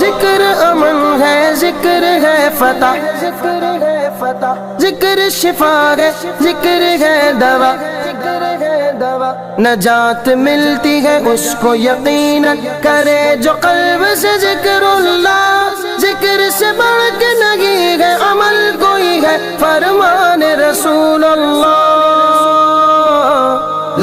ذکر امن ہے، ذکر ہے فتح، ذکر شفا ہے، ذکر ہے دوا، نجات ملتی ہے اس کو یقیناً کرے جو قلب سے ذکر اللہ۔ ذکر سے بڑھ کے نہیں ہے عمل کوئی ہے فرمان رسول اللہ۔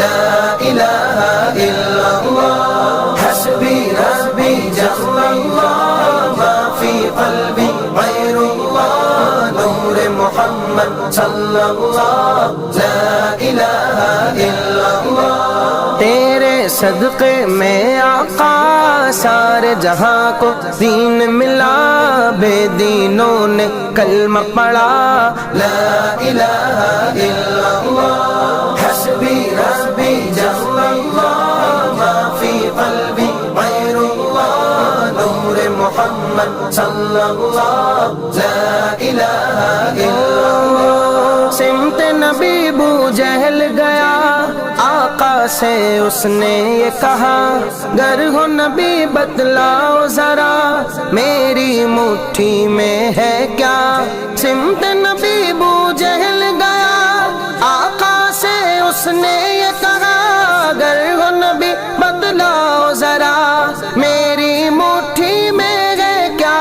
لا الہ الا اللہ حسبی ربی جل اللہ ما فی قلبی غیر اللہ نور محمد صلی اللہ۔ لا الہ الا اللہ تیرے صدقے میں آقا سارے جہاں کو دین ملا، بے دینوں نے کلمہ پڑھا۔ لا الہ الا اللہ حسبی ربی جل اللہ ما فی قلبی غیر اللہ نور محمد صلی اللہ۔ لا الہ الا اللہ سمت نبی ابو جہل گیا، آقا سے اس نے یہ کہا گر ہو نبی بتلاؤ ذرا میری مٹھی میں ہے کیا۔ سمت نبی ابو جہل گیا، آقا سے اس نے یہ کہا گر ہو نبی بتلاؤ ذرا میری مٹھی میں ہے کیا۔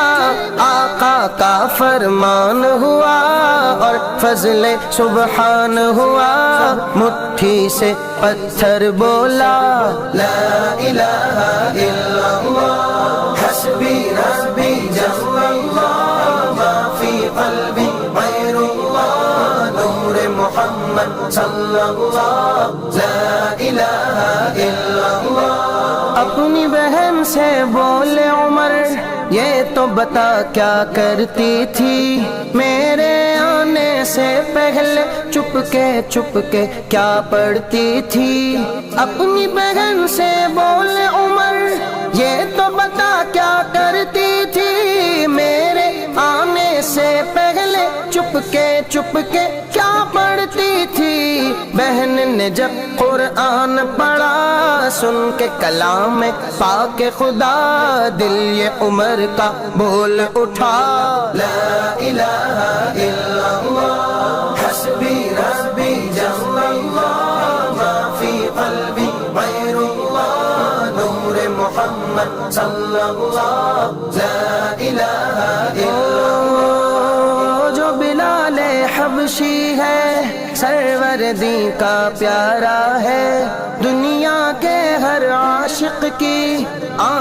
آقا کا فرمان ہوا اور فضل سبحان ہوا، مٹھی سے پتھر بولا۔ لا الہ الا اللہ حسبی ربی جل اللہ ما فی قلبی غیر اللہ نور محمد صلی اللہ۔ لا الہ الا اللہ اپنی بہن سے بولے عمر یہ تو بتا کیا کرتی تھی میرے آنے سے پہلے چپ کے کیا پڑھتی تھی۔ اپنی بہن سے بولے عمر یہ تو بتا کیا کرتی تھی میرے آنے سے پہلے چپ کے کیا پڑھتی تھی۔ بہن نے جب قرآن پڑھا سن کے کلام پاک خدا دل یہ عمر کا بول اٹھا۔ لا الہ الا اللہ حسبی ربی جل اللہ ما فی قلبی غیر اللہ نور محمد صلی اللہ۔ لا الہ الا اللہ جو بلال حبشی ہے سروردی کا پیارا ہے، دنیا کے ہر عاشق کی آنکھ